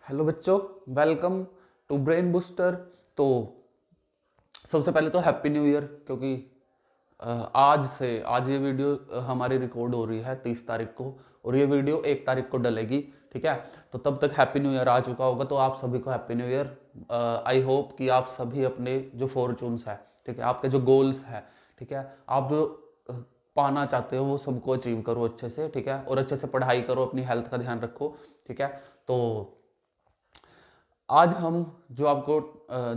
Hello बच्चों, welcome to brain booster. तो सबसे पहले तो हैप्पी न्यू ईयर, क्योंकि आज ये वीडियो हमारी रिकॉर्ड हो रही है 30 तारीख को और ये वीडियो 1 तारीख को डलेगी। ठीक है, तो तब तक हैप्पी न्यू ईयर आ चुका होगा। तो आप सभी को happy new year. I hope कि आप सभी अपने जो फॉर्चून्स है, ठीक है, आपके जो गोल्स है, ठीक है, आप जो पाना चाहते हो वो सबको अचीव करो अच्छे से। ठीक है, और अच्छे से पढ़ाई करो, अपनी हेल्थ का ध्यान रखो। ठीक है, तो आज हम जो आपको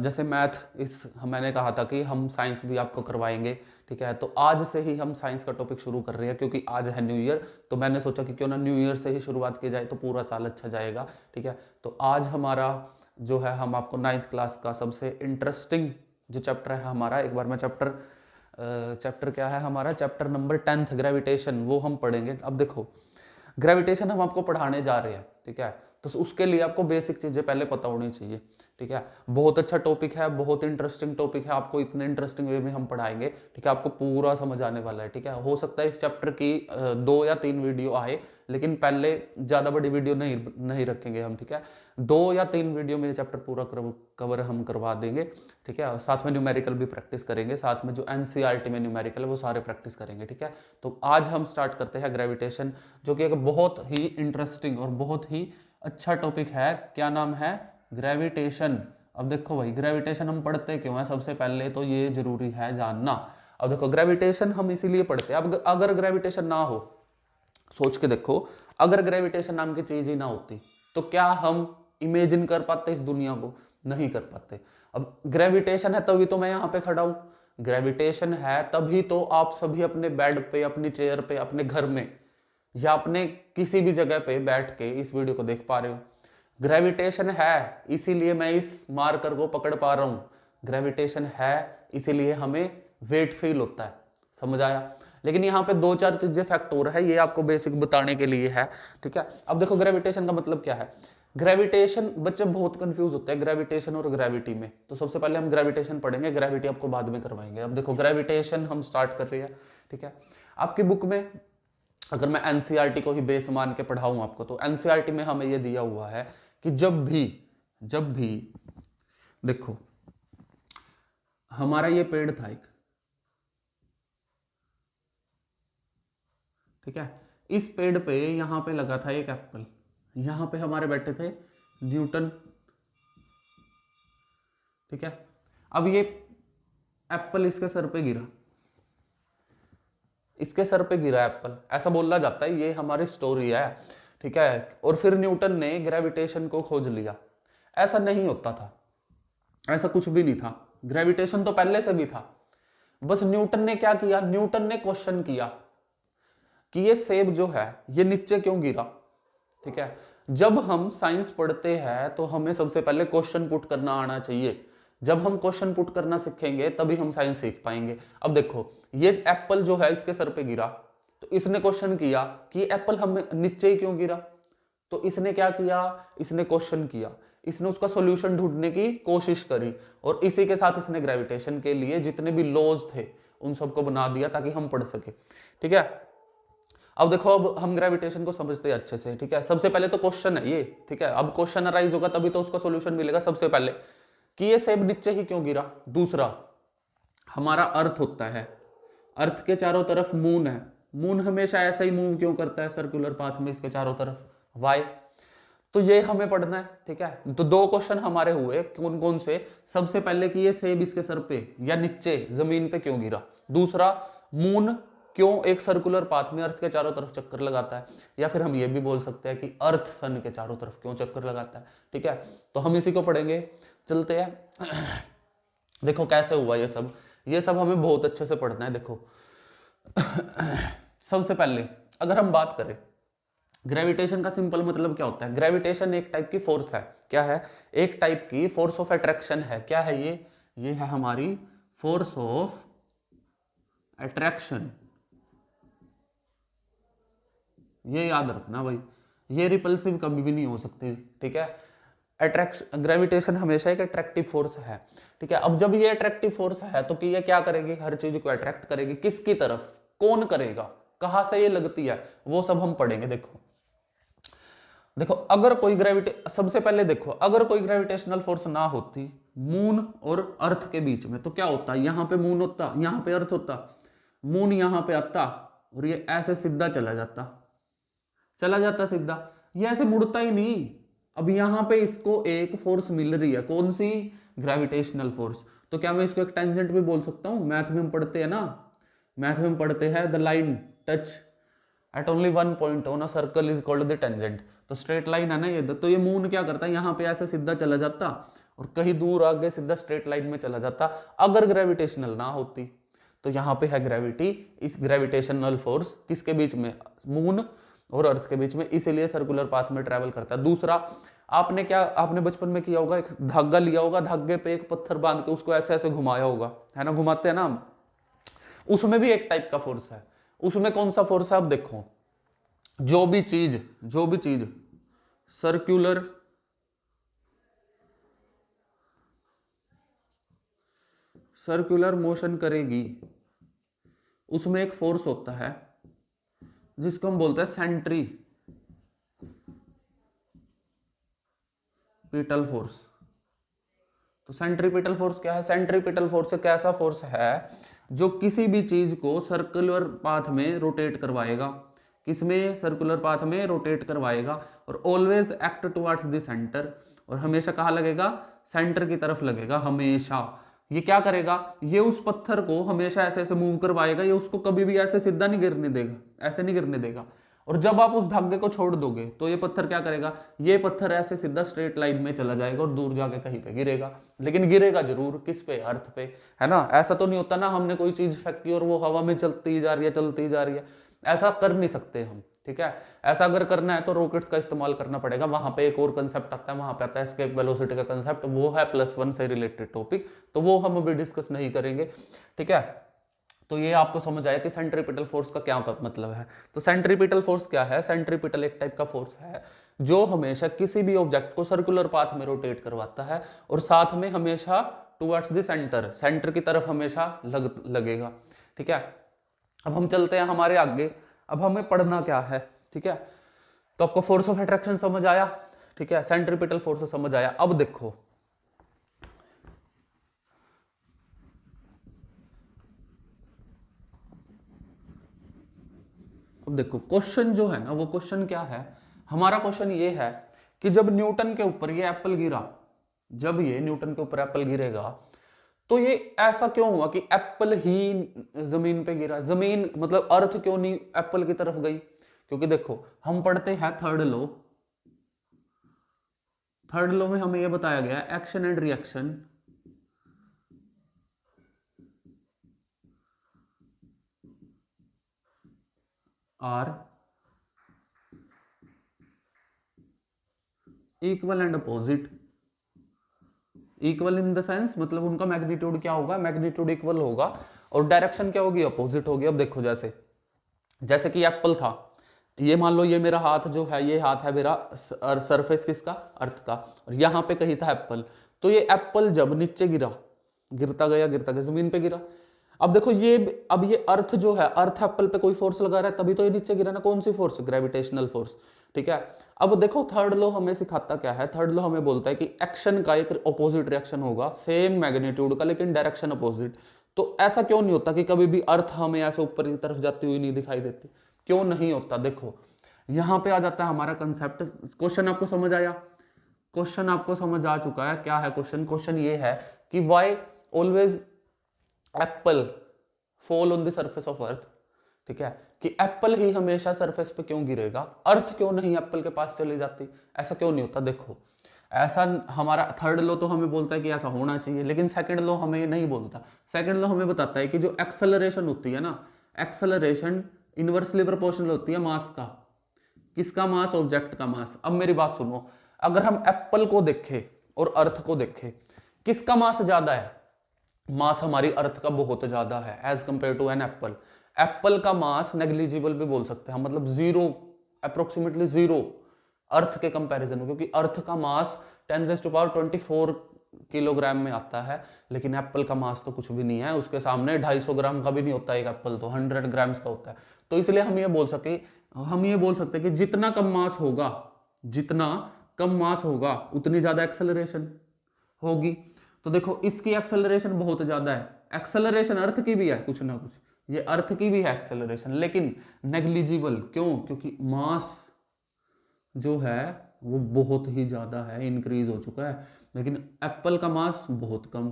जैसे मैथ मैंने कहा था कि हम साइंस भी आपको करवाएंगे। ठीक है, तो आज से ही हम साइंस का टॉपिक शुरू कर रहे हैं, क्योंकि आज है न्यू ईयर। तो मैंने सोचा कि क्यों ना न्यू ईयर से ही शुरुआत की जाए, तो पूरा साल अच्छा जाएगा। ठीक है, तो आज हमारा जो है, हम आपको 9th क्लास का सबसे इंटरेस्टिंग जो चैप्टर है हमारा, एक बार मैं चैप्टर क्या है हमारा, चैप्टर नंबर 10th ग्रेविटेशन, वो हम पढ़ेंगे। अब देखो, ग्रेविटेशन हम आपको पढ़ाने जा रहे हैं। ठीक है, तो उसके लिए आपको बेसिक चीजें पहले पता होनी चाहिए। ठीक है, बहुत अच्छा टॉपिक है, बहुत इंटरेस्टिंग टॉपिक है, आपको इतने इंटरेस्टिंग वे में हम पढ़ाएंगे। ठीक है, आपको पूरा समझ आने वाला है। ठीक है, हो सकता है इस चैप्टर की 2 या 3 वीडियो आए, लेकिन पहले ज्यादा बड़ी वीडियो नहीं रखेंगे हम। ठीक है, 2 या 3 वीडियो में ये चैप्टर पूरा कवर हम करवा देंगे। ठीक है, और साथ में न्यूमेरिकल भी प्रैक्टिस करेंगे, साथ में जो एनसीईआरटी में न्यूमेरिकल है वो सारे प्रैक्टिस करेंगे। ठीक है, तो आज हम स्टार्ट करते हैं ग्रेविटेशन, जो कि एक बहुत ही इंटरेस्टिंग और बहुत ही अच्छा टॉपिक है। क्या नाम है? ग्रेविटेशन। अब देखो भाई, ग्रेविटेशन हम पढ़ते क्यों हैं, सबसे पहले तो ये जरूरी है जानना। अब देखो, ग्रेविटेशन हम इसीलिए पढ़ते हैं। अब अगर ग्रेविटेशन ना हो, सोच के देखो, अगर ग्रेविटेशन नाम की चीज ही ना होती तो क्या हम इमेजिन कर पाते इस दुनिया को? नहीं कर पाते। अब ग्रेविटेशन है तभी तो मैं यहाँ पे खड़ा हूं। ग्रेविटेशन है तभी तो आप सभी अपने बेड पे, अपनी चेयर पे, अपने घर में या अपने किसी भी जगह पे बैठ के इस वीडियो को देख पा रहे हो। ग्रेविटेशन है इसीलिए मैं इस मार्कर को पकड़ पा रहा हूं। ग्रेविटेशन है इसीलिए हमें वेट फील होता है। समझ आया? लेकिन यहाँ पे 2-4 चीजें फैक्टर है, ये आपको बेसिक बताने के लिए है। ठीक है, अब देखो, ग्रेविटेशन का मतलब क्या है। ग्रेविटेशन, बच्चे बहुत कंफ्यूज होते हैं ग्रेविटेशन और ग्रेविटी में। तो सबसे पहले हम ग्रेविटेशन पढ़ेंगे, ग्रेविटी आपको बाद में करवाएंगे। अब देखो, ग्रेविटेशन हम स्टार्ट कर रहे हैं। ठीक है, आपकी बुक में अगर मैं एनसीईआरटी को ही बेस मान के पढ़ाऊं आपको, तो एनसीईआरटी में हमें यह दिया हुआ है कि जब भी देखो, हमारा ये पेड़ था एक, ठीक है, इस पेड़ पे यहां पे लगा था एक एप्पल, यहां पे हमारे बैठे थे न्यूटन। ठीक है, अब ये एप्पल इसके सर पे गिरा, इसके सर पे गिरा एप्पल, ऐसा बोला जाता है, ये हमारी स्टोरी है। ठीक है, और फिर न्यूटन ने ग्रेविटेशन को खोज लिया। ऐसा नहीं होता था, ऐसा कुछ भी नहीं था। ग्रेविटेशन तो पहले से भी था, बस न्यूटन ने क्या किया, न्यूटन ने क्वेश्चन किया कि ये सेब जो है ये नीचे क्यों गिरा। ठीक है, जब हम साइंस पढ़ते हैं तो हमें सबसे पहले क्वेश्चन पुट करना आना चाहिए। जब हम क्वेश्चन पुट करना सीखेंगे तभी हम साइंस सीख पाएंगे। अब देखो, ये एप्पल जो है इसके सर पे गिरा, तो इसने क्वेश्चन किया कि एप्पल हम नीचे ही क्यों गिरा। तो इसने क्या किया, इसने क्वेश्चन किया, इसने उसका सॉल्यूशन ढूंढने की कोशिश करी, और इसी के साथ इसने ग्रेविटेशन के लिए जितने भी लॉज थे उन सबको बना दिया ताकि हम पढ़ सके। ठीक है, अब देखो, अब हम ग्रेविटेशन को समझते हैं अच्छे से। ठीक है, सबसे पहले तो क्वेश्चन है ये। ठीक है, अब क्वेश्चन अराइज होगा तभी तो उसका सॉल्यूशन मिलेगा। सबसे पहले कि ये सेब नीचे ही क्यों गिरा। दूसरा, हमारा अर्थ होता है, अर्थ के चारों तरफ मून है, मून हमेशा ऐसा ही मूव क्यों करता है सर्कुलर पाथ में इसके चारों तरफ, वाई। तो ये हमें पढ़ना है। ठीक है, तो 2 क्वेश्चन हमारे हुए, कौन कौन से? सबसे पहले कि ये सेब इसके सर पे या नीचे जमीन पे क्यों गिरा। दूसरा, मून क्यों एक सर्कुलर पाथ में अर्थ के चारों तरफ चक्कर लगाता है, या फिर हम ये भी बोल सकते हैं कि अर्थ सन के चारों तरफ क्यों चक्कर लगाता है। ठीक है, तो हम इसी को पढ़ेंगे, चलते हैं। देखो कैसे हुआ ये सब हमें बहुत अच्छे से पढ़ना है। देखो, सबसे पहले अगर हम बात करें ग्रेविटेशन का सिंपल मतलब क्या होता है। ग्रेविटेशन एक टाइप की फोर्स है। क्या है? एक टाइप की फोर्स ऑफ अट्रैक्शन है। क्या है ये है हमारी फोर्स ऑफ अट्रैक्शन। ये याद रखना भाई, ये रिपल्सिव कभी भी नहीं हो सकती। ठीक है, अट्रैक्शन, ग्रेविटेशन हमेशा एक अट्रैक्टिव फोर्स है। ठीक है, अब जब ये अट्रैक्टिव फोर्स है तो कि ये क्या करेगी, हर चीज को अट्रैक्ट करेगी। किसकी तरफ, कौन करेगा, कहां से ये लगती है, वो सब हम पढ़ेंगे। देखो, देखो अगर कोई सबसे पहले देखो, अगर कोई ग्रेविटेशनल फोर्स ना होती मून और अर्थ के बीच में, तो क्या होता, यहाँ पे मून होता, यहाँ पे अर्थ होता, मून यहाँ पे आता और ये ऐसे सीधा चला जाता सीधा, ये ऐसे मुड़ता ही नहीं। अब यहाँ पे इसको एक फोर्स मिल रही है, कौन सी, ग्रेविटेशनल फोर्स। तो क्या मैं इसको एक टेंजेंट भी बोल सकता हूँ, मैथ में हम पढ़ते हैं ना, मैथ में हम पढ़ते हैं the line touch eight only one point on a circle is called the tangent. तो स्ट्रेट लाइन है ना ये, तो ये मून क्या करता है, यहाँ पे ऐसे सीधा चला जाता और कहीं दूर आगे सीधा स्ट्रेट लाइन में चला जाता, अगर ग्रेविटेशनल ना होती। तो यहाँ पे है ग्रेविटी, इस ग्रेविटेशनल फोर्स किसके बीच में, मून और अर्थ के बीच में, इसीलिए सर्कुलर पाथ में ट्रेवल करता है। दूसरा, आपने बचपन में किया होगा, एक धागा लिया होगा, धागे पे एक पत्थर बांध के उसको ऐसे ऐसे घुमाया होगा, है ना, घुमाते हैं ना हम, उसमें भी एक टाइप का फोर्स है। उसमें कौन सा फोर्स है, अब देखो, जो भी चीज सर्कुलर मोशन करेगी, उसमें एक फोर्स होता है जिसको हम बोलते हैं सेंट्रीपिटल फोर्स। तो सेंट्रीपिटल फोर्स क्या है, सेंट्रीपिटल फोर्स एक ऐसा फोर्स है जो किसी भी चीज को सर्कुलर पाथ में रोटेट करवाएगा, किसमें, सर्कुलर पाथ में रोटेट करवाएगा, और always act towards the centre, और हमेशा कहाँ लगेगा, सेंटर की तरफ लगेगा हमेशा। ये क्या करेगा, ये उस पत्थर को हमेशा ऐसे ऐसे मूव करवाएगा, ये उसको कभी भी ऐसे सीधा नहीं गिरने देगा, ऐसे नहीं गिरने देगा। और जब आप उस धागे को छोड़ दोगे तो ये पत्थर क्या करेगा, ये पत्थर ऐसे सीधा स्ट्रेट लाइन में चला जाएगा और दूर जाके कहीं पे गिरेगा, लेकिन गिरेगा जरूर, किस पे, अर्थ पे, है ना। ऐसा तो नहीं होता ना हमने कोई चीज फेंकी और वो हवा में चलती जा रही है, ऐसा कर नहीं सकते हम, ठीक है। ऐसा अगर करना है तो रॉकेट्स का इस्तेमाल करना पड़ेगा। वहां पे एक और कंसेप्ट आता है, वहां पे आता है एस्केप वेलोसिटी का कंसेप्ट, वो है +1 से रिलेटेड टॉपिक, तो वो हम अभी डिस्कस नहीं करेंगे, ठीक है। तो ये आपको समझ आया कि सेंट्रीपिटल फोर्स का क्या मतलब है। तो सेंट्रीपिटल फोर्स क्या है, सेंट्रीपिटल एक टाइप का फोर्स है जो हमेशा किसी भी ऑब्जेक्ट को सर्कुलर पाथ में रोटेट करवाता है और साथ में हमेशा टुवर्ड्स द सेंटर की तरफ हमेशा लगेगा, ठीक है। अब हम चलते हैं हमारे आगे, अब हमें पढ़ना क्या है, ठीक है। तो आपको फोर्स ऑफ अट्रैक्शन समझ आया, ठीक है, सेंट्रीपिटल फोर्स समझ आया। अब देखो क्वेश्चन जो है ना, वो क्वेश्चन क्या है, हमारा क्वेश्चन ये है कि जब न्यूटन के ऊपर ये एप्पल गिरा, जब ये न्यूटन के ऊपर एप्पल गिरेगा तो ये ऐसा क्यों हुआ कि एप्पल ही जमीन पे गिरा, जमीन मतलब अर्थ क्यों नहीं एप्पल की तरफ गई। क्योंकि देखो हम पढ़ते हैं थर्ड लॉ में हमें यह बताया गया action and reaction are equal and opposite. Equal in the sense मतलब उनका मैग्नीट्यूड क्या होगा, मैग्नीट्यूड इक्वल होगा, और डायरेक्शन क्या होगी, अपोजिट होगी। अब देखो जैसे कि एप्पल था, ये मान लो ये मेरा हाथ जो है, ये हाथ है मेरा सरफेस किसका, अर्थ का, और यहाँ पे कहीं था एप्पल। तो ये एप्पल जब नीचे गिरता गया जमीन पे गिरा। अब देखो अब ये अर्थ जो है, अर्थ एप्पल पे कोई फोर्स लगा रहा है तभी तो ये नीचे गिरा ना, कौन सी फोर्स, ग्रेविटेशनल फोर्स, ठीक है। अब देखो थर्ड लॉ हमें सिखाता क्या है, थर्ड लॉ हमें बोलता है कि एक्शन का एक अपोजिट रिएक्शन होगा सेम मैग्नीट्यूड का लेकिन डायरेक्शन अपोजिट। तो ऐसा क्यों नहीं होता कि कभी भी अर्थ हमें ऐसे ऊपर की तरफ जाती हुई नहीं दिखाई देती, क्यों नहीं होता। देखो यहां पे आ जाता है हमारा कंसेप्ट। क्वेश्चन आपको समझ आया, क्वेश्चन आपको समझ आ चुका है, क्या है क्वेश्चन ये है कि why always Apple fall on the surface of earth, ठीक है, कि एप्पल ही हमेशा सरफेस पे क्यों गिरेगा, अर्थ क्यों नहीं एप्पल के पास चली जाती, ऐसा क्यों नहीं होता। देखो ऐसा हमारा थर्ड लॉ तो हमें बोलता है कि ऐसा होना चाहिए, लेकिन सेकंड लॉ हमें नहीं बोलता। सेकंड लॉ हमें बताता है कि जो एक्सेलरेशन होती है ना, एक्सेलरेशन इनवर्सली प्रोपोर्शनल होती है मास का, किसका मास, ऑब्जेक्ट का मास। अब मेरी बात सुनो, अगर हम एप्पल को देखें और अर्थ को देखें, किसका मास ज्यादा है, मास हमारी अर्थ का बहुत ज्यादा है as compare to an apple. Apple का मास नेग्लिजिबल भी बोल सकते हैं, मतलब जीरो, अप्रोक्सीमेटली जीरो अर्थ के कंपैरिजन में, क्योंकि अर्थ का मास 10⁻24 किलोग्राम में आता है, लेकिन एप्पल का मास तो कुछ भी नहीं है, उसके सामने 250 ग्राम का भी नहीं होता एक एप्पल, तो 100 ग्राम्स का होता है। तो इसलिए हम ये बोल सकते हैं कि जितना कम मास होगा, जितना कम मास होगा उतनी ज्यादा एक्सेलरेशन होगी। तो देखो इसकी एक्सेलरेशन बहुत ज्यादा है, एक्सेलरेशन अर्थ की भी है कुछ ना कुछ, ये अर्थ की भी है एक्सेलरेशन, लेकिन नेग्लिजिबल। क्यों? क्योंकि मास जो है वो बहुत ही ज्यादा है, इंक्रीज हो चुका है। लेकिन एप्पल का मास बहुत कम,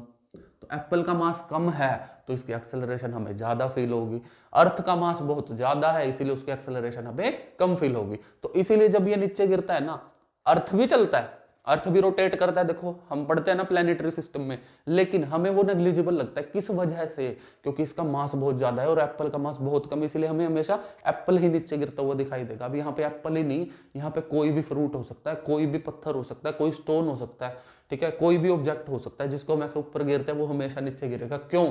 तो एप्पल का मास कम है तो इसकी एक्सेलरेशन हमें ज्यादा फील होगी। अर्थ का मास बहुत ज्यादा है इसीलिए उसकी एक्सेलरेशन हमें कम फील होगी। तो इसीलिए जब ये नीचे गिरता है ना, अर्थ भी चलता है, अर्थ भी रोटेट करता है, देखो हम पढ़ते हैं ना प्लेनेटरी सिस्टम में, लेकिन हमें वो नेग्लिजिबल लगता है। किस वजह से? क्योंकि इसका मास बहुत ज्यादा है और एप्पल का मास बहुत कम, इसलिए हमें हमेशा एप्पल ही नीचे गिरता हुआ दिखाई देगा। अब यहाँ पे एप्पल ही नहीं, यहाँ पे कोई भी फ्रूट हो सकता है, कोई भी पत्थर हो सकता है, कोई स्टोन हो सकता है, ठीक है, कोई भी ऑब्जेक्ट हो सकता है जिसको हम ऐसे ऊपर गिरते हैं वो हमेशा नीचे गिरेगा। क्यों?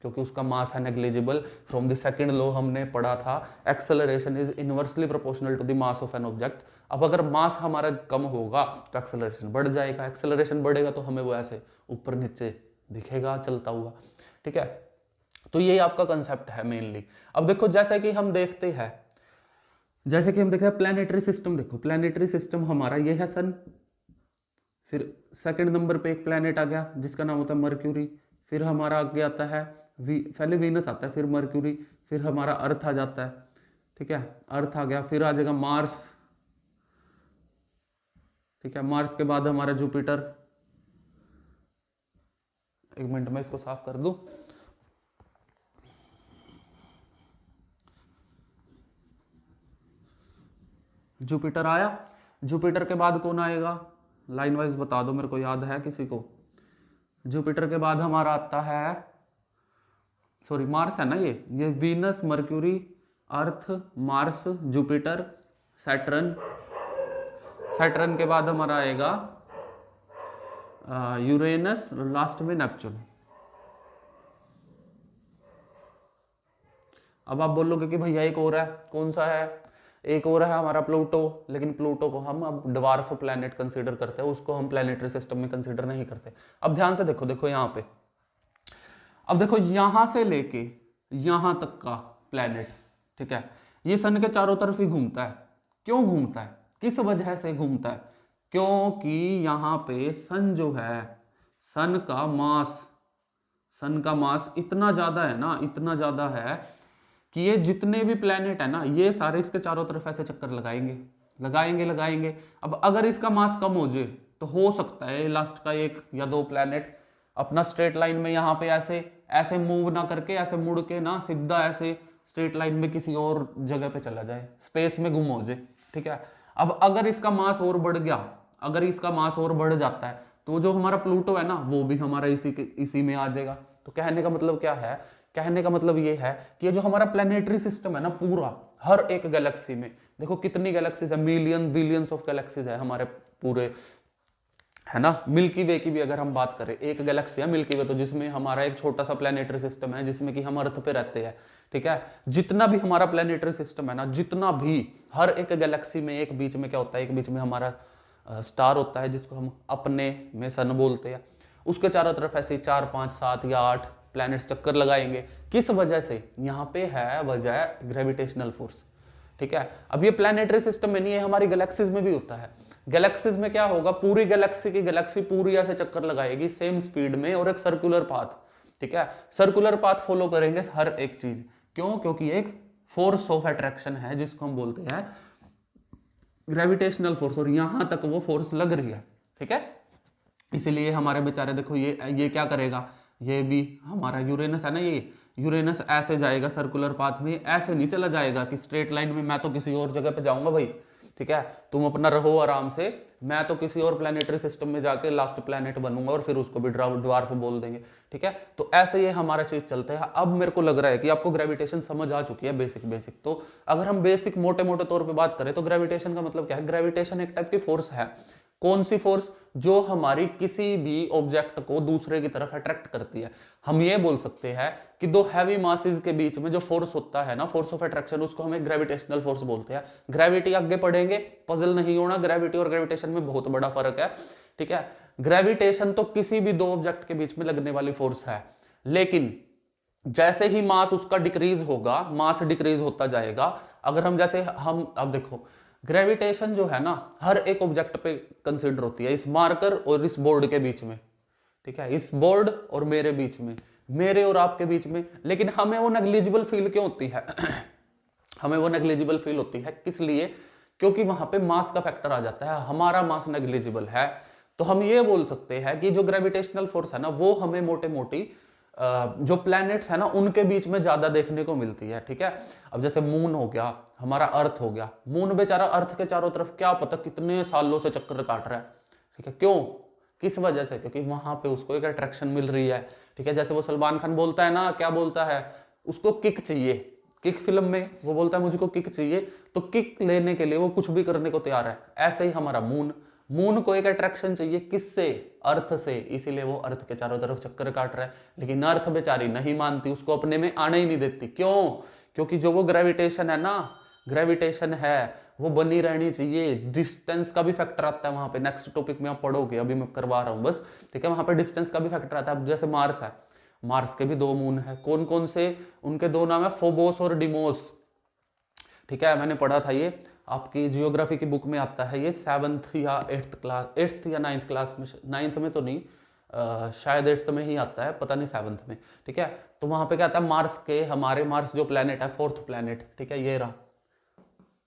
क्योंकि उसका मास है negligible. From the second law हमने पढ़ा था, acceleration is inversely proportional to the mass of an object. अब अगर मास हमारा कम होगा तो एक्सेलरेशन बढ़ जाएगा, एक्सेलरेशन बढ़ेगा तो हमें वो ऐसे ऊपर नीचे दिखेगा चलता हुआ, ठीक है। तो ये आपका कंसेप्ट है मेनली। अब देखो जैसे कि हम देखते हैं, प्लैनेटरी सिस्टम, देखो प्लैनेटरी सिस्टम हमारा ये है सन, फिर सेकंड नंबर पे एक प्लैनेट आ गया जिसका नाम होता है मर्क्यूरी, फिर हमारा आगे आता है पहले वीनस आता है, फिर मर्क्यूरी, फिर हमारा अर्थ आ जाता है, ठीक है, अर्थ आ गया, फिर आ जाएगा मार्स, ठीक है, मार्स के बाद हमारा जुपिटर। एक मिनट में इसको साफ कर दूं। जुपिटर आया, जुपिटर के बाद कौन आएगा? लाइन वाइज बता दो मेरे को, याद है किसी को? जुपिटर के बाद हमारा आता है, सॉरी मार्स है ना, ये वीनस, मर्क्यूरी, अर्थ, मार्स, जुपिटर, सैटर्न। सैटर्न के बाद हमारा आएगा यूरेनस, लास्ट में नेपच्यून। अब आप बोलोगे कि भैया एक और है, कौन सा है? एक और है हमारा प्लूटो, लेकिन प्लूटो को हम अब ड्वार्फ प्लैनेट कंसीडर करते हैं, उसको हम प्लैनेटरी सिस्टम में कंसीडर नहीं करते। अब ध्यान से देखो, देखो यहाँ पे, अब देखो यहां से लेके यहां तक का प्लैनेट, ठीक है, ये सन के चारों तरफ ही घूमता है। क्यों घूमता है? किस वजह से घूमता है? क्योंकि यहाँ पे सन जो है, सन का मास इतना ज्यादा है ना, इतना ज्यादा है कि ये जितने भी प्लैनेट है ना, ये सारे इसके चारों तरफ ऐसे चक्कर लगाएंगे। अब अगर इसका मास कम हो जाए तो हो सकता है लास्ट का एक या दो प्लैनेट अपना स्ट्रेट लाइन में यहाँ पे ऐसे मूव ना करके, ऐसे मुड़ के ना सीधा ऐसे स्ट्रेट लाइन में किसी और जगह पे चला जाए, स्पेस में गुम हो जाए, ठीक है। अब अगर इसका मास और बढ़ गया, अगर इसका मास और बढ़ जाता है तो जो हमारा प्लूटो है ना वो भी हमारा इसी में आ जाएगा। तो कहने का मतलब क्या है? कहने का मतलब ये है कि ये जो हमारा प्लैनेटरी सिस्टम है ना पूरा, हर एक गैलेक्सी में देखो कितनी गैलेक्सीज है, मिलियन बिलियंस ऑफ गैलेक्सीज है हमारे पूरे, है ना। मिल्की वे की भी अगर हम बात करें, एक गैलेक्सी है मिल्की वे, तो जिसमें हमारा एक छोटा सा प्लैनेटरी सिस्टम है जिसमें कि हम अर्थ पे रहते हैं, ठीक है। जितना भी हमारा प्लैनेटरी सिस्टम है ना, जितना भी, हर एक गैलेक्सी में एक बीच में क्या होता है, एक बीच में हमारा स्टार होता है जिसको हम अपने में सन बोलते हैं। उसके चारों तरफ ऐसे 4 5 7 या 8 प्लैनेट्स चक्कर लगाएंगे। किस वजह से? यहाँ पे है वजह ग्रेविटेशनल फोर्स, ठीक है। अब ये प्लैनेटरी सिस्टम में नहीं है, हमारी गैलेक्सीज में भी होता है। गैलेक्सीज में क्या होगा, पूरी गैलेक्सी की गैलेक्सी पूरी ऐसे चक्कर लगाएगी सेम स्पीड में और एक सर्कुलर पाथ, ठीक है, सर्कुलर पाथ फॉलो करेंगे हर एक चीज। क्यों? क्योंकि एक फोर्स ऑफ अट्रैक्शन है जिसको हम बोलते हैं ग्रेविटेशनल फोर्स, और यहां तक वो फोर्स लग रही है, ठीक है। इसीलिए हमारे बेचारे देखो ये क्या करेगा, ये भी हमारा यूरेनस है ना, ये यूरेनस ऐसे जाएगा सर्कुलर पाथ में, ऐसे नहीं चला जाएगा कि स्ट्रेट लाइन में मैं तो किसी और जगह पे जाऊंगा भाई, ठीक है, तुम अपना रहो आराम से, मैं तो किसी और प्लैनेटरी सिस्टम में जाके लास्ट प्लैनेट बनूंगा और फिर उसको भी ड्वार्फ बोल देंगे, ठीक है। तो ऐसे ये हमारा चीज चलता है। अब मेरे को लग रहा है कि आपको ग्रेविटेशन समझ आ चुकी है बेसिक। तो अगर हम बेसिक मोटे मोटे तौर पे बात करें तो ग्रेविटेशन का मतलब क्या है? ग्रेविटेशन एक टाइप की फोर्स है। कौन सी फोर्स? जो हमारी किसी भी ऑब्जेक्ट को दूसरे की तरफ अट्रैक्ट करती है। हम ये बोल सकते हैं कि दो हैवी मासेस के बीच में जो फोर्स होता है ना, फोर्स ऑफ अट्रैक्शन, उसको हमें ग्रेविटेशनल फोर्स बोलते हैं। ग्रेविटी आगे पढ़ेंगे, पजल नहीं होना, ग्रेविटी और ग्रेविटेशन में बहुत बड़ा फर्क है, ठीक है। ग्रेविटेशन तो किसी भी दो ऑब्जेक्ट के बीच में लगने वाली फोर्स है, लेकिन जैसे ही मास उसका डिक्रीज होगा, मास डिक्रीज होता जाएगा। अगर हम जैसे हम अब देखो ग्रेविटेशन जो है ना हर एक ऑब्जेक्ट पे कंसिडर होती है, इस मार्कर और इस बोर्ड के बीच में, ठीक है, इस बोर्ड और मेरे बीच में, मेरे और आपके बीच में। लेकिन हमें वो नेग्लिजिबल फील क्यों होती है? हमें वो नेग्लिजिबल फील होती है किस लिए? क्योंकि वहां पे मास का फैक्टर आ जाता है, हमारा मास नेग्लिजिबल है। तो हम ये बोल सकते हैं कि जो ग्रेविटेशनल फोर्स है ना वो हमें मोटे मोटी जो प्लैनेट्स है ना उनके बीच में ज्यादा देखने को मिलती है, ठीक है। अब जैसे मून हो गया, हमारा अर्थ हो गया, मून बेचारा अर्थ के चारों तरफ क्या पता कितने सालों से चक्कर काट रहा है, ठीक है। क्यों? किस वजह से? क्योंकि वहां पे उसको एक अट्रैक्शन मिल रही है, ठीक है। जैसे वो सलमान खान बोलता है ना, क्या बोलता है, उसको किक चाहिए, किक फिल्म में वो बोलता है मुझको किक चाहिए, तो किक लेने के लिए वो कुछ भी करने को तैयार है। ऐसे ही हमारा मून, मून को एक अट्रैक्शन चाहिए, किससे? अर्थ से, इसीलिए वो अर्थ के चारों तरफ चक्कर काट रहा है। लेकिन अर्थ बेचारी नहीं मानती, उसको अपने में आने ही नहीं देती। क्यों? क्योंकि जो वो ग्रेविटेशन है ना, ग्रेविटेशन है वो बनी रहनी चाहिए। डिस्टेंस का भी फैक्टर आता है वहां पे, नेक्स्ट टॉपिक में आप पढ़ोगे, अभी मैं करवा रहा हूं बस, ठीक है। वहां पे डिस्टेंस का भी फैक्टर आता है। जैसे मार्स है, मार्स के भी 2 मून है, कौन कौन से? उनके 2 नाम है, फोबोस और डिमोस, ठीक है। मैंने पढ़ा था ये, आपकी जियोग्राफी की बुक में आता है ये, 7th या 8th क्लास, 8th या 9th क्लास में, 9th में तो नहीं, शायद 8th में ही आता है, पता नहीं 7th में, ठीक है। तो वहां पे क्या आता है, मार्स के, हमारे मार्स जो प्लेनेट है, 4th प्लेनेट, ठीक है, ये रहा,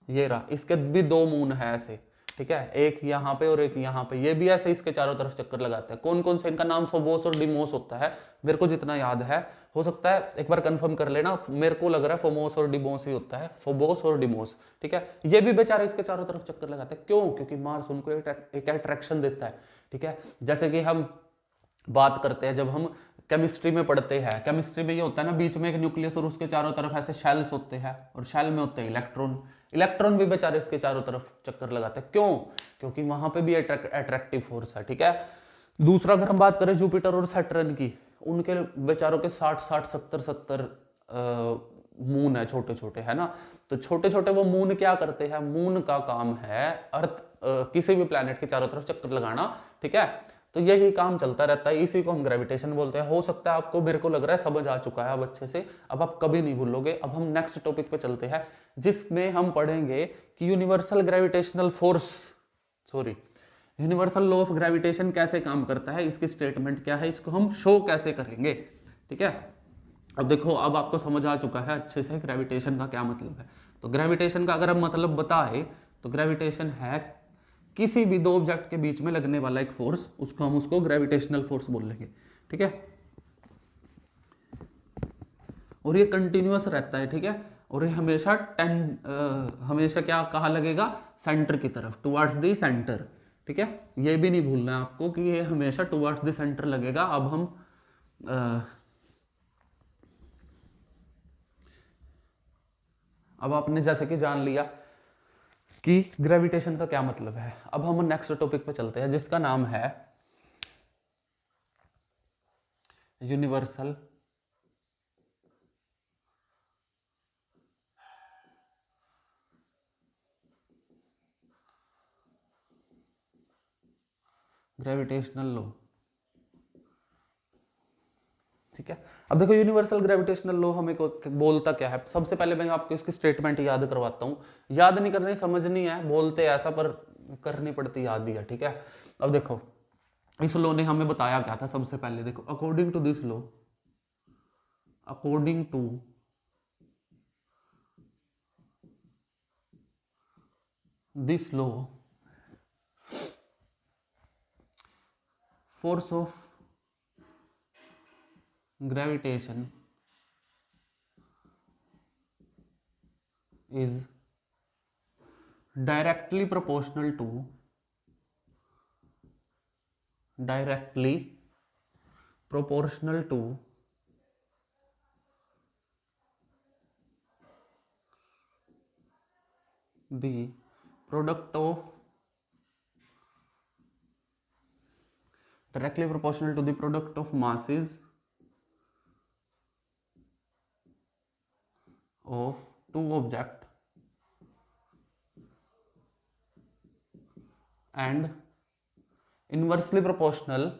ये रहा, इसके भी 2 मून है ऐसे, ठीक है, एक यहाँ पे और एक यहाँ पे, ये भी ऐसे इसके चारों तरफ चक्कर लगाते हैं। कौन कौन से? इनका नाम फोबोस और डिमोस होता है, मेरे को जितना याद है, हो सकता है एक बार कंफर्म कर लेना, मेरे को लग रहा है फोमोस और डिमोस ही होता है, फोबोस और डिमोस, ठीक है। ये भी बेचारे इसके चारों तरफ चक्कर लगाते हैं। क्यों? क्योंकि मार्स उनको एक अट्रैक्शन देता है, ठीक है। जैसे कि हम बात करते हैं, जब हम केमिस्ट्री में पढ़ते हैं, केमिस्ट्री में ये होता है ना, बीच में एक न्यूक्लियस और उसके चारों तरफ ऐसे शेल्स होते हैं, और शेल में होते हैं इलेक्ट्रॉन, इलेक्ट्रॉन भी बेचारे इसके चारों तरफ चक्कर लगाते हैं। क्यों? क्योंकि वहां पे भी अट्रैक्टिव फोर्स है, ठीक है। दूसरा, अगर हम बात करें जुपिटर और सैटर्न की, उनके बेचारों के 60-60, 70-70 मून है, छोटे छोटे, है ना। तो छोटे छोटे वो मून क्या करते हैं? मून का काम है अर्थ, किसी भी प्लैनेट के चारों तरफ चक्कर लगाना, ठीक है। तो यही काम चलता रहता है, इसी को हम ग्रेविटेशन बोलते हैं। हो सकता है आपको, मेरे को लग रहा है समझ आ चुका है अब अच्छे से, अब आप कभी नहीं भूलोगे। अब हम नेक्स्ट टॉपिक पे चलते हैं, जिसमें हम पढ़ेंगे कि universal gravitational force, sorry, universal law of gravitation कैसे काम करता है, इसकी स्टेटमेंट क्या है, इसको हम शो कैसे करेंगे, ठीक है। अब देखो, अब आपको समझ आ चुका है अच्छे से ग्रेविटेशन का क्या मतलब है। तो ग्रेविटेशन का अगर हम मतलब बताए, तो ग्रेविटेशन है किसी भी 2 ऑब्जेक्ट के बीच में लगने वाला एक फोर्स, उसको हम उसको ग्रेविटेशनल फोर्स बोल लेंगे, ठीक है। और ये कंटिन्यूअस रहता है, ठीक है। और ये हमेशा हमेशा क्या कहा लगेगा? सेंटर की तरफ, टुवर्ड्स द सेंटर, ठीक है। ये भी नहीं भूलना है आपको कि ये हमेशा टुवर्ड्स द सेंटर लगेगा। अब हम अब आपने जैसे कि जान लिया कि ग्रेविटेशन का क्या मतलब है। अब हम नेक्स्ट टॉपिक पे चलते हैं, जिसका नाम है यूनिवर्सल ग्रेविटेशनल लॉ, ठीक है। अब देखो, यूनिवर्सल ग्रेविटेशनल लॉ हमें बोलता क्या है। सबसे पहले मैं आपको इसकी स्टेटमेंट याद करवाता हूँ, याद नहीं करनी, समझनी है, बोलते ऐसा पर करनी पड़ती याद ही है, ठीक है। अब देखो, इस लॉ ने हमें बताया क्या था। सबसे पहले देखो, according to this law, according to this law, force of gravitation is directly proportional to the product of directly proportional to the product of masses of 2 objects and inversely proportional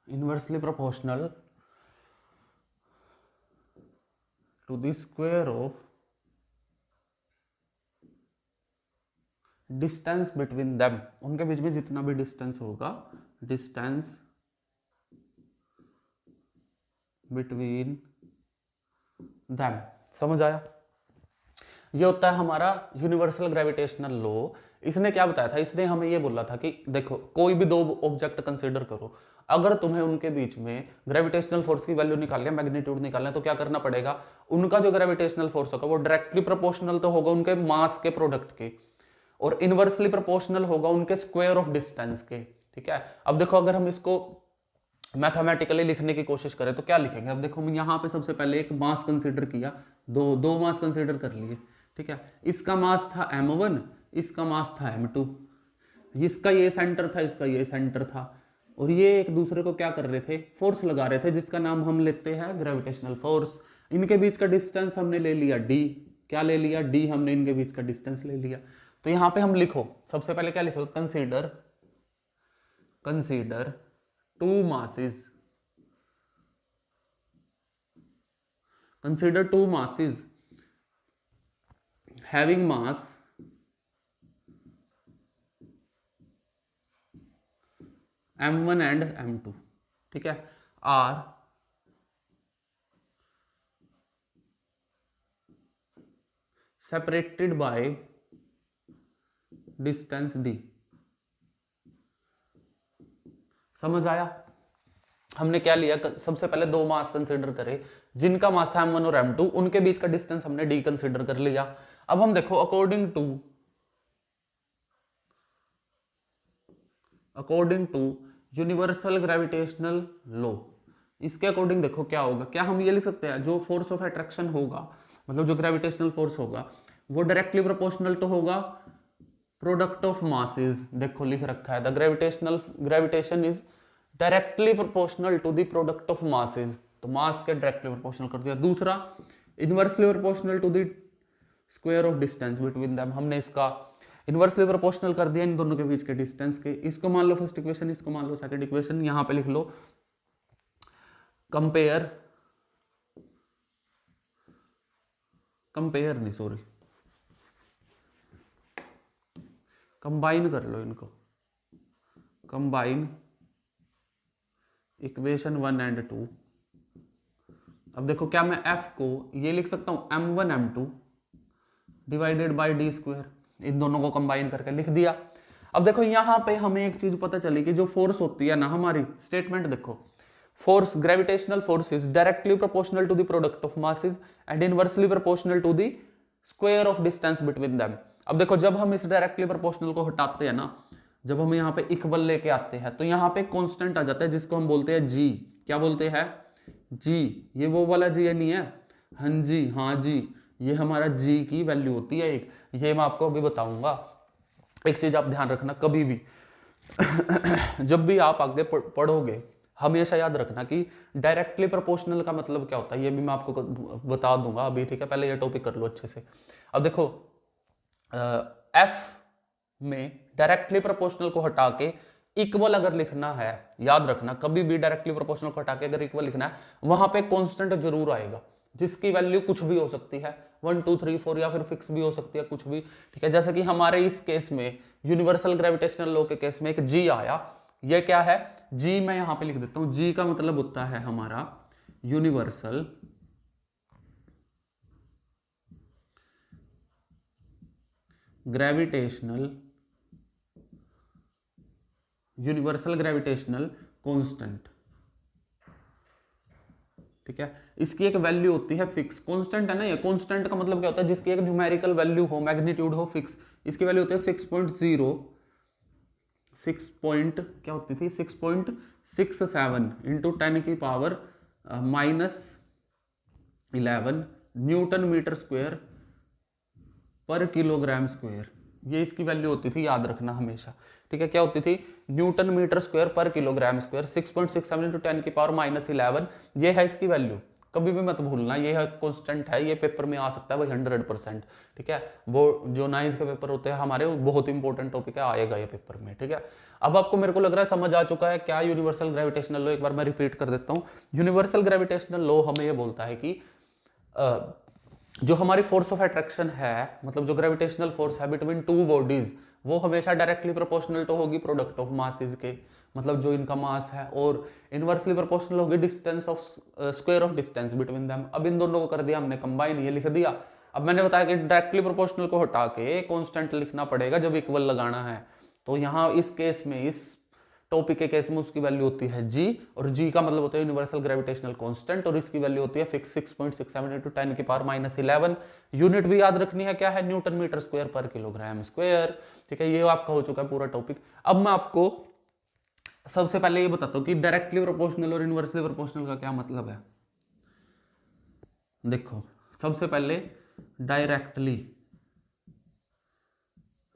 inversely proportional to the square of distance between them, उनके बीच में जितना भी distance होगा, distance between them. समझ आया? ये होता है हमारा यूनिवर्सल ग्रेविटेशनल लॉ। इसने क्या बताया था, इसने हमें ये बोला था कि देखो कोई भी दो ऑब्जेक्ट कंसीडर करो, अगर तुम्हें उनके बीच में ग्रेविटेशनल फोर्स की वैल्यू निकालनी है, मैग्नीट्यूड निकालना है, तो क्या करना पड़ेगा, उनका जो ग्रेविटेशनल फोर्स होगा वो डायरेक्टली प्रोपोर्शनल तो होगा उनके मास के प्रोडक्ट के, और इनवर्सली प्रोपोर्शनल होगा उनके स्क्वायर ऑफ डिस्टेंस के। ठीक है, अब देखो अगर हम इसको मैथमेटिकली लिखने की कोशिश करें तो क्या लिखेंगे। अब देखो हम यहाँ पे सबसे पहले एक मास कंसीडर किया, दो मास कंसीडर कर लिए। ठीक है, इसका मास था m1, इसका मास था m2, इसका ये सेंटर था, इसका ये सेंटर था, और ये एक दूसरे को क्या कर रहे थे, फोर्स लगा रहे थे, जिसका नाम हम लेते हैं ग्रेविटेशनल फोर्स। इनके बीच का डिस्टेंस हमने ले लिया d, क्या ले लिया, d हमने इनके बीच का डिस्टेंस ले लिया। तो यहाँ पे हम लिखो, सबसे पहले क्या लिखो, consider two masses, consider two masses having mass m1 and m2, ठीक है, are separated by distance d। समझ आया? हमने क्या लिया, सबसे पहले दो मास कंसीडर करें जिनका मास था m1 और m2, उनके बीच का डिस्टेंस हमने d कंसीडर कर लिया। अब हम देखो according to universal gravitational law, इसके अकॉर्डिंग देखो क्या होगा, क्या हम ये लिख सकते हैं, जो फोर्स ऑफ अट्रैक्शन होगा, मतलब जो ग्रेविटेशनल फोर्स होगा वो डायरेक्टली प्रोपोर्शनल तो होगा प्रोडक्ट ऑफ मासेस। देखो लिख रखा है the gravitation is directly proportional to the product of masses, तो मास के डायरेक्टली प्रोपोर्शनल कर दिया। दूसरा inversely proportional to the square of distance between them, हमने इसका इनवर्सली प्रोपोर्शनल कर दिया इन दोनों के बीच के डिस्टेंस के। इसको मान लो फर्स्ट इक्वेशन, इसको मान लो सेकंड इक्वेशन। यहां पे लिख लो कंबाइन कर लो इनको, कंबाइन इक्वेशन 1 और 2। अब देखो क्या मैं f को ये लिख सकता हूं m1 m2 divided by d square, इन दोनों को कंबाइन करके लिख दिया। अब देखो यहां पे हमें एक चीज पता चली कि जो फोर्स होती है ना, हमारी स्टेटमेंट देखो, force gravitational force is directly proportional to the product of masses and inversely proportional to the square of distance between them. अब देखो जब हम इस डायरेक्टली प्रोपोर्शनल को हटाते हैं ना, जब हम यहाँ पे इक्वल लेके आते हैं तो यहाँ पे कांस्टेंट आ जाता है जिसको हम बोलते हैं जी। क्या बोलते हैं, जी। ये वो वाला जी नहीं है, हाँ जी, हाँ जी, ये हमारा जी की वैल्यू होती है एक, ये मैं आपको अभी बताऊंगा। एक चीज आप ध्यान रखना, कभी भी जब भी आप आगे पढ़ोगे हमेशा याद रखना कि डायरेक्टली प्रोपोर्शनल का मतलब क्या होता है, ये भी मैं आपको बता दूंगा अभी। ठीक है, पहले ये टॉपिक कर लो अच्छे से। अब देखो एफ में डायरेक्टली प्रोपोर्शनल को हटा के इक्वल अगर लिखना है, याद रखना कभी भी डायरेक्टली प्रोपोर्शनल को हटा के अगर इक्वल लिखना है, वहां पे कांस्टेंट जरूर आएगा जिसकी वैल्यू कुछ भी हो सकती है, 1 2 3 4 या फिर फिक्स भी हो सकती है, कुछ भी। ठीक है, जैसे कि हमारे इस केस में यूनिवर्सल ग्रेविटेशनल लॉ के केस में एक जी आया। ये क्या है, जी मैं यहां पे लिख देता हूं, जी का मतलब होता है हमारा यूनिवर्सल ग्रेविटेशनल कांस्टेंट। ठीक है, इसकी एक वैल्यू होती है फिक्स, कांस्टेंट है ना ये। कांस्टेंट का मतलब क्या होता है, जिसकी एक न्यूमेरिकल वैल्यू हो, मैग्नीट्यूड हो फिक्स। इसकी वैल्यू होती है 6.67 इंटू 10 की पावर -11 न्यूटन मीटर स्क्वायर पर किलोग्राम स्क्वायर। ये इसकी वैल्यू होती थी, याद रखना हमेशा। ठीक है, क्या होती थी, न्यूटन मीटर स्क्वायर पर किलोग्राम स्क्वायर। 6.67 इंटू 10 की पावर -11, ये है इसकी वैल्यू कभी भी मत भूलना, ये कांस्टेंट है, ये पेपर में आ सकता है भाई 100%। ठीक है, वो जो 9th के पेपर होते हैं हमारे, वो बहुत इंपॉर्टेंट टॉपिक है, आएगा ये पेपर में। ठीक है, अब आपको मेरे को लग रहा है समझ आ चुका है क्या यूनिवर्सल ग्रेविटेशनल लॉ। एक बार मैं रिपीट कर देता हूँ। यूनिवर्सल ग्रेविटेशनल लॉ हमें ये बोलता है कि जो हमारी फोर्स ऑफ अट्रैक्शन है, मतलब जो ग्रेविटेशनल फोर्स है बिटवीन टू बॉडीज, वो हमेशा डायरेक्टली प्रोपोर्शनल टू होगी प्रोडक्ट ऑफ मासेस के, मतलब जो इनका मास है, और इनवर्सली प्रोपोर्शनल होगी distance of square of distance between them. अब इन दोनों को कर दिया हमने कंबाइन, ये लिख दिया। अब मैंने बताया कि डायरेक्टली प्रोपोर्शनल को हटा के कांस्टेंट लिखना पड़ेगा जब इक्वल लगाना है। तो यहाँ इस केस में, इस टॉपिक के केस में उसकी वैल्यू होती है g, और g का मतलब होता है यूनिवर्सल ग्रेविटेशनल कांस्टेंट, और इसकी वैल्यू होती है फिक्स 6.67 इंटू 10 की पावर -11। यूनिट भी याद रखनी है, क्या है, न्यूटन मीटर स्क्वायर पर किलोग्राम स्क्वायर। ठीक है, ये आपका हो चुका है पूरा टॉपिक। अब मैं आपको सबसे पहले ये बताता हूँ कि डायरेक्टली प्रोपोर्शनल और इनवर्सली प्रोपोर्शनल का क्या मतलब है। देखो, सबसे पहले डायरेक्टली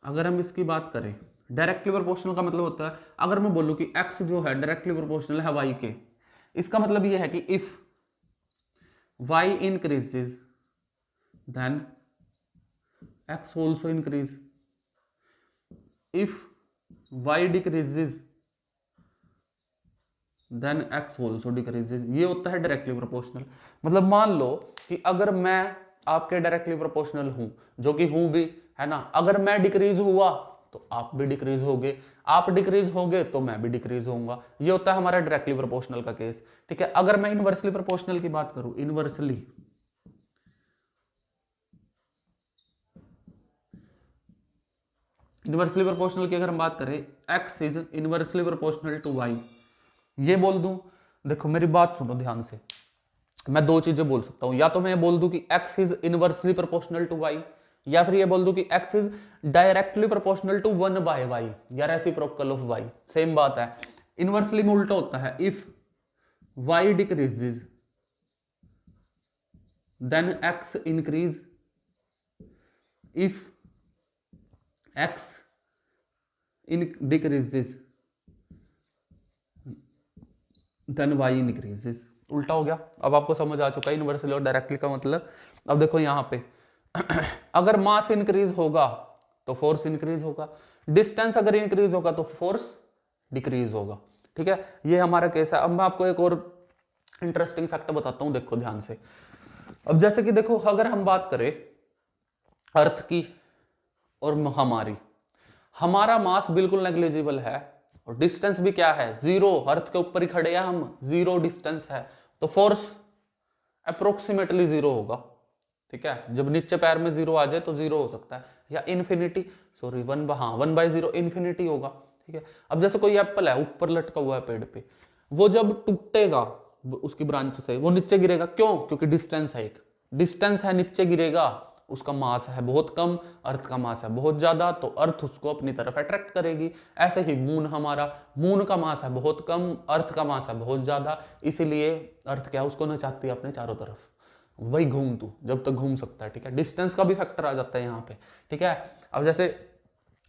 अगर हम इसकी बात करें, डायरेक्टली प्रोपोर्शनल का मतलब होता है, अगर मैं बोलूं कि x जो है डायरेक्टली प्रोपोर्शनल है y के, इसका मतलब यह है कि if y increases then x also increase, if y decreases then x also decreases. ये होता है डायरेक्टली प्रोपोर्शनल। मतलब मान लो कि अगर मैं आपके डायरेक्टली प्रोपोर्शनल हूं, जो कि हूं भी, है ना, अगर मैं डिक्रीज हुआ तो आप भी डिक्रीज होगे, आप डिक्रीज होगे तो मैं भी डिक्रीज होऊंगा। ये होता है हमारा डायरेक्टली प्रोपोर्शनल का केस। ठीक है, अगर मैं इनवर्सली प्रोपोर्शनल की बात करूं, इनवर्सली प्रोपोर्शनल की अगर हम बात करें, x is inversely proportional to y, ये बोल दूं, देखो मेरी बात सुनो ध्यान से, मैं दो चीजें बोल सकता हूं, या तो मैं बोल दूं कि x is inversely proportional to y, या फिर ये बोल दूं कि x is directly proportional to 1/y या रेसिप्रोकल ऑफ y। सेम बात है। इनवर्सली में उल्टा होता है, if y decreases then x increase, if x decreases then y increases. उल्टा हो गया। अब आपको समझ आ चुका है इनवर्सली और डायरेक्टली का मतलब। अब देखो यहां पे अगर मास इंक्रीज होगा तो फोर्स इंक्रीज होगा, डिस्टेंस अगर इंक्रीज होगा तो फोर्स डिक्रीज होगा। ठीक है, ये हमारा केस है। अब मैं आपको एक और इंटरेस्टिंग फैक्ट बताता हूं, देखो ध्यान से। अब जैसे कि देखो, अगर हम बात करें अर्थ की और हमारी, हमारा मास बिल्कुल नेग्लिजिबल है और डिस्टेंस भी क्या है, जीरो, अर्थ के ऊपर ही खड़े हैं हम, जीरो डिस्टेंस है, तो फोर्स अप्रोक्सीमेटली जीरो होगा। ठीक है, जब नीचे पैर में जीरो आ जाए तो जीरो हो सकता है, या इन्फिनिटी, सॉरी 1/0 इन्फिनिटी होगा। ठीक है, अब जैसे कोई एप्पल है ऊपर लटका हुआ है पेड़ पे, वो जब टूटेगा उसकी ब्रांच से, वो नीचे गिरेगा, क्यों, क्योंकि डिस्टेंस है, एक डिस्टेंस है, नीचे गिरेगा, उसका मास है बहुत कम, अर्थ का मास है बहुत ज्यादा, तो अर्थ उसको अपनी तरफ अट्रैक्ट करेगी। ऐसे ही मून, हमारा मून का मास है बहुत कम, अर्थ का मास है बहुत ज्यादा, इसीलिए अर्थ क्या है, उसको नचाती है अपने चारों तरफ, वही घूम तू जब तक घूम सकता है। ठीक है, डिस्टेंस का भी फैक्टर आ जाता है यहाँ पे। ठीक है, अब जैसे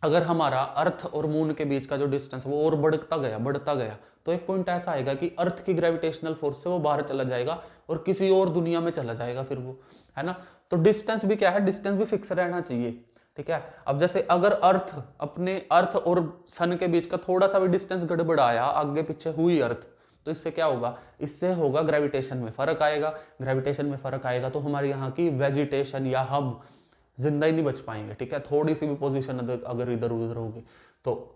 अगर हमारा अर्थ और मून के बीच का जो डिस्टेंस है वो और बढ़ता गया, तो एक पॉइंट ऐसा आएगा कि अर्थ की ग्रेविटेशनल फोर्स से वो बाहर चला जाएगा और किसी और दुनिया में चला जाएगा फिर वो, है ना। तो डिस्टेंस भी क्या है, डिस्टेंस भी फिक्स रहना चाहिए। ठीक है, अब जैसे अगर अर्थ और सन के बीच का थोड़ा सा भी डिस्टेंस गड़बड़ाया, आगे पीछे हुई अर्थ, तो इससे क्या होगा, इससे होगा ग्रेविटेशन में फर्क आएगा। ग्रेविटेशन में फर्क आएगा तो हमारे यहाँ की वेजिटेशन या हम जिंदा ही नहीं बच पाएंगे। ठीक है, थोड़ी सी भी पोजीशन अगर इधर उधर होगी, तो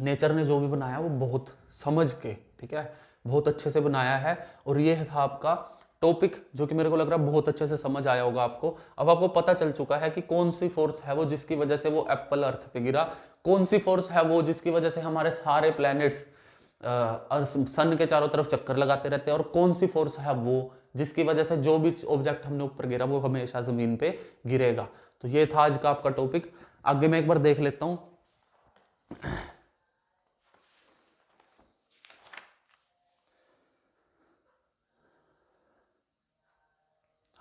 नेचर ने जो भी बनाया वो बहुत समझ के, ठीक है, बहुत अच्छे से बनाया है। और ये था आपका टॉपिक, जो कि मेरे को लग रहा है बहुत अच्छे से समझ आया होगा आपको। अब आपको पता चल चुका है कि कौन सी फोर्स है वो जिसकी वजह से वो एप्पल अर्थ पे गिरा, कौन सी फोर्स है वो जिसकी वजह से हमारे सारे प्लैनेट्स सन के चारों तरफ चक्कर लगाते रहते हैं, और कौन सी फोर्स है वो जिसकी वजह से जो भी ऑब्जेक्ट हमने ऊपर गिरा वो हमेशा जमीन पे गिरेगा। तो ये था आज का आपका टॉपिक। आगे मैं एक बार देख लेता हूं।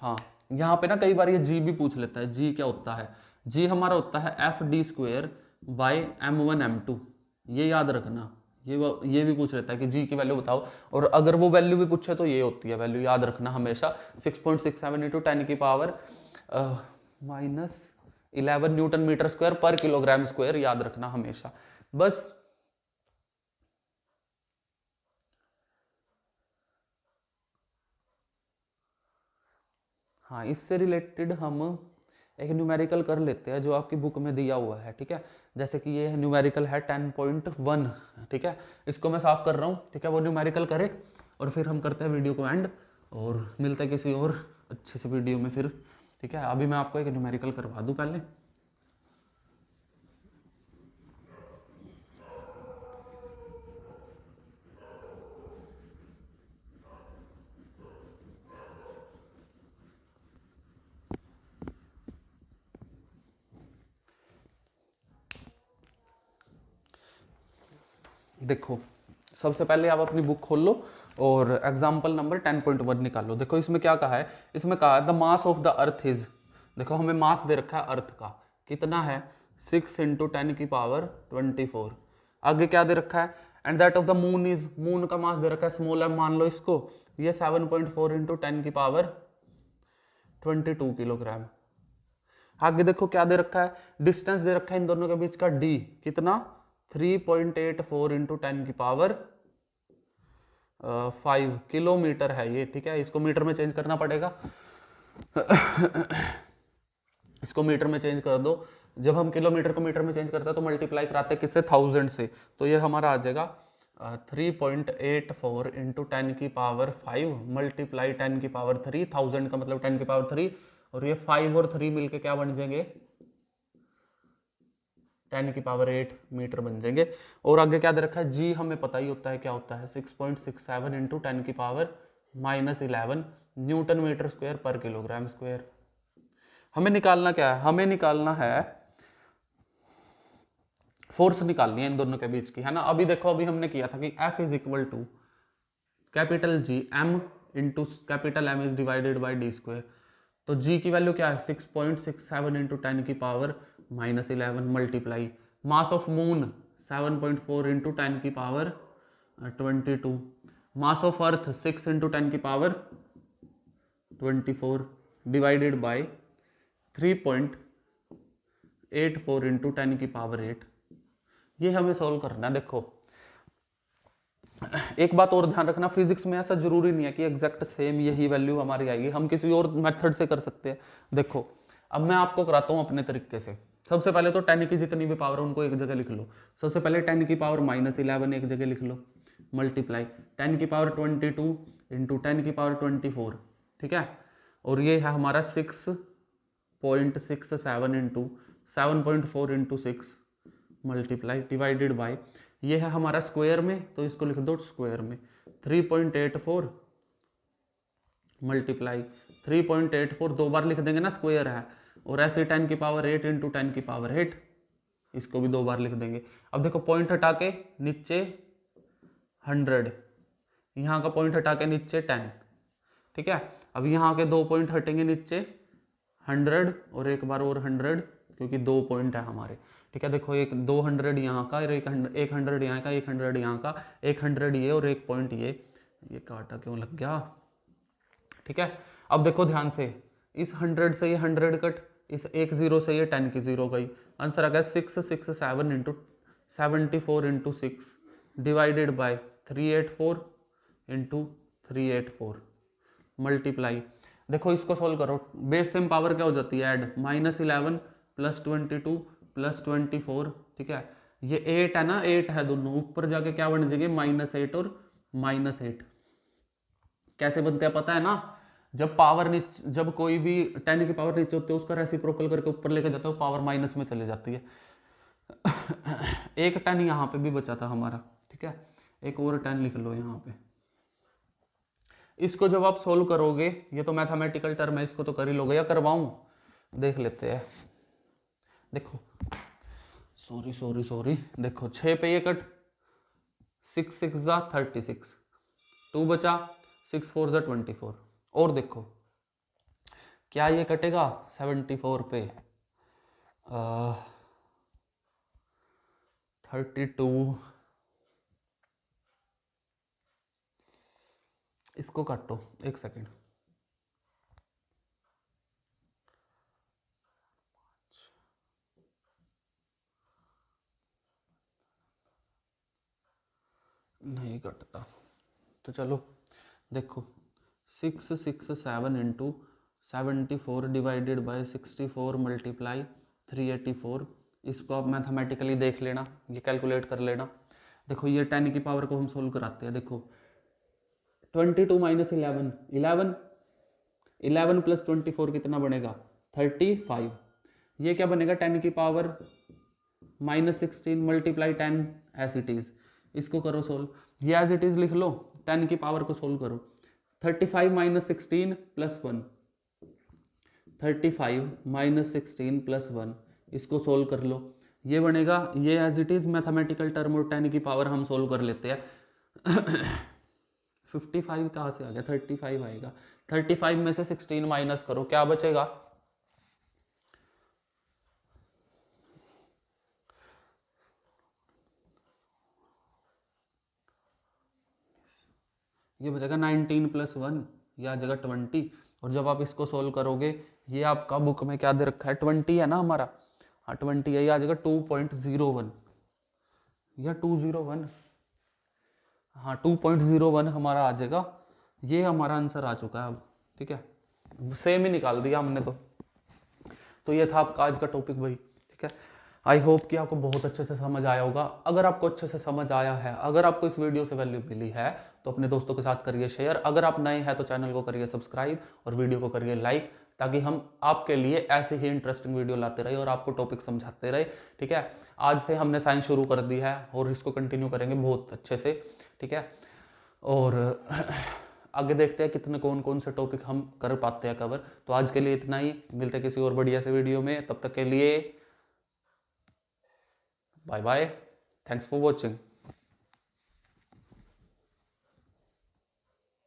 हाँ, यहाँ पे ना कई बार ये जी भी पूछ लेता है। जी क्या होता है, जी हमारा होता है FD² बाय M1 M2, ये याद रखना। ये भी पूछ लेता है कि जी की वैल्यू बताओ, और अगर वो वैल्यू भी पूछे तो ये होती है वैल्यू, याद रखना हमेशा 6.67 इंटू 10 की पावर -11 न्यूटन मीटर स्क्वायर पर किलोग्राम स्क्वायर, याद रखना हमेशा बस। हाँ, इससे रिलेटेड हम एक न्यूमेरिकल कर लेते हैं जो आपकी बुक में दिया हुआ है, ठीक है। जैसे कि ये न्यूमेरिकल है 10.1, ठीक है। इसको मैं साफ कर रहा हूँ, ठीक है। वो न्यूमेरिकल करे और फिर हम करते हैं वीडियो को एंड, और मिलते हैं किसी और अच्छे से वीडियो में फिर, ठीक है। अभी मैं आपको एक न्यूमेरिकल करवा दूँ पहले। देखो, सबसे पहले आप अपनी बुक खोल लो और एग्जाम्पल नंबर 10.1 निकालो। देखो इसमें क्या कहा है, इसमें कहा है the mass of the earth is, देखो हमें मास दे रखा है अर्थ का, कितना है 6 इंटू 10 की पावर 24। आगे क्या दे रखा है, and that of the moon is, moon का मास दे रखा है स्मॉल एम मान लो इसको, ये 7.4 इंटू 10 की पावर 22 किलोग्राम। आगे देखो क्या दे रखा है, डिस्टेंस दे रखा है इन दोनों के बीच का डी, कितना 3.84 इंटू 10 की पावर 5 किलोमीटर है ये, ठीक है। इसको मीटर में चेंज करना पड़ेगा इसको मीटर में चेंज कर दो। जब हम किलोमीटर को मीटर में चेंज करते हैं तो मल्टीप्लाई कराते हैं किससे, 1000 से, तो ये हमारा आ जाएगा 3.84 इंटू 10 की पावर 5 मल्टीप्लाई 10 की पावर 3, 1000 का मतलब 10 की पावर 3, और ये 5 और 3 मिलके क्या बन जाएंगे, 10 की पावर 8 मीटर बन जाएंगे। और आगे क्या दे रखा है, जी हमें पता ही होता है क्या होता है, 6.67 इंटू 10 की पावर -11 न्यूटन मीटर स्क्वायर पर किलोग्राम स्क्वायर। हमें निकालना क्या है, हमें निकालना है फोर्स निकालनी है इन दोनों के बीच की, है ना। अभी देखो, अभी हमने किया था कि F is equal to capital G M into capital M is divided by D square. तो G की वैल्यू क्या है 6.67 इंटू 10 की power -11 multiply mass of moon 7.4 into 10 की power 22, mass of earth 6 into 10 की पावर 24 डिवाइडेड बाई 3.84 इंटू 10 की power 8। ये हमें सॉल्व करना है। देखो एक बात और ध्यान रखना, फिजिक्स में ऐसा जरूरी नहीं है कि एग्जैक्ट सेम यही वैल्यू हमारी आएगी, हम किसी और मेथड से कर सकते हैं। देखो अब मैं आपको कराता हूँ अपने तरीके से। सबसे पहले तो 10 की जितनी भी पावर है उनको एक जगह लिख लो। सबसे पहले 10 की पावर -11 एक जगह लिख लो, मल्टीप्लाई 10 की पावर 22 इंटू 10 की पावर 24, ठीक है। और ये है हमारा 6.67 into 7.4 into 6 multiply divided by, ये है हमारा स्क्वायर में तो इसको लिख दो स्क्वायर में, 3.84 मल्टीप्लाई 3.84 दो बार लिख देंगे ना, स्क्वायर है। और ऐसे 10 की पावर 8 इंटू 10 की पावर 8, इसको भी दो बार लिख देंगे। अब देखो पॉइंट हटा के नीचे 100, यहाँ का पॉइंट हटा के नीचे 10, ठीक है। अब यहाँ के दो पॉइंट हटेंगे नीचे 100 और एक बार और 100, क्योंकि दो पॉइंट है हमारे, ठीक है। देखो एक 200 यहाँ का और एक 100 यहाँ का, 100 यहाँ का, 100 ये और एक पॉइंट ये काटा क्यों लग गया, ठीक है। अब देखो ध्यान से, इस 100 से ये 100 कट, इस एक 0 से ये 10 की 0 गई, आंसर आ गया 667 into 74 into 6 divided by 384 into 384 multiply. देखो इसको सोल्व करो, बेस सेम पावर क्या हो जाती है ऐड, -11 प्लस 22 प्लस 24, ठीक है। ये 8 है ना, 8 है दोनों, ऊपर जाके क्या बन जाएंगे -8 और -8। कैसे बनते हैं पता है ना, जब पावर नीचे, जब कोई भी 10 की पावर नीचे होती है उसका रेसिप्रोकल करके ऊपर लेके जाते हो, पावर माइनस में चले जाती है। एक 10 यहाँ पे भी बचा था हमारा, ठीक है। एक और 10 लिख लो यहाँ पे। इसको जब आप सोल्व करोगे, ये तो मैथमेटिकल टर्म है, इसको तो कर ही लोगे, या करवाऊं, देख लेते हैं। देखो सॉरी देखो 6 पे ये कट, 6 6 जा 36, 2 बचा, 6 4 जा 24। और देखो क्या ये कटेगा 74 पे 32 इसको काटो, एक सेकेंड। नहीं कटता तो चलो देखो, 667 इंटू 74 डिवाइडेड बाई 64 मल्टीप्लाई 384, इसको आप मैथमेटिकली देख लेना, ये कैलकुलेट कर लेना। देखो ये 10 की पावर को हम सोल्व कराते हैं। देखो 22 माइनस 11, 11 प्लस 24 कितना बनेगा 35। ये क्या बनेगा 10 की power minus 16 multiply 10 as it is, इसको करो सोल्व। ये एज इट इज लिख लो, 10 की पावर को सोल्व करो। 35 माइनस 16 प्लस 1, 35 माइनस 16 प्लस 1, इसको सोल्व कर लो। ये बनेगा, ये as it is mathematical term और 10 की पावर हम सोल्व कर लेते हैं। 55 कहाँ से आ गया, 35 आएगा। 35 में से 16 माइनस करो, क्या बचेगा, ये बचेगा 19 प्लस 1, ये आ जाएगा 20। और जब आप इसको सोल्व करोगे, ये आपका बुक में क्या दे रखा है 20 है ना हमारा, हाँ 20 है, ये आ जाएगा 2.01 या 201, हाँ 2.01 हमारा आ जाएगा। ये हमारा आंसर आ चुका है अब, ठीक है, सेम ही निकाल दिया हमने तो ये था आपका आज का टॉपिक भाई, ठीक है। आई होप कि आपको बहुत अच्छे से समझ आया होगा। अगर आपको अच्छे से समझ आया है, अगर आपको इस वीडियो से वैल्यू मिली है तो अपने दोस्तों के साथ करिए शेयर। अगर आप नए हैं तो चैनल को करिए सब्सक्राइब और वीडियो को करिए लाइक, ताकि हम आपके लिए ऐसे ही इंटरेस्टिंग वीडियो लाते रहे और आपको टॉपिक समझाते रहे, ठीक है। आज से हमने साइंस शुरू कर दी है और इसको कंटिन्यू करेंगे बहुत अच्छे से, ठीक है। और आगे देखते हैं कितने कौन कौन से टॉपिक हम कर पाते हैं कवर। तो आज के लिए इतना ही, मिलते हैं किसी और बढ़िया से वीडियो में, तब तक के लिए bye bye, thanks for watching.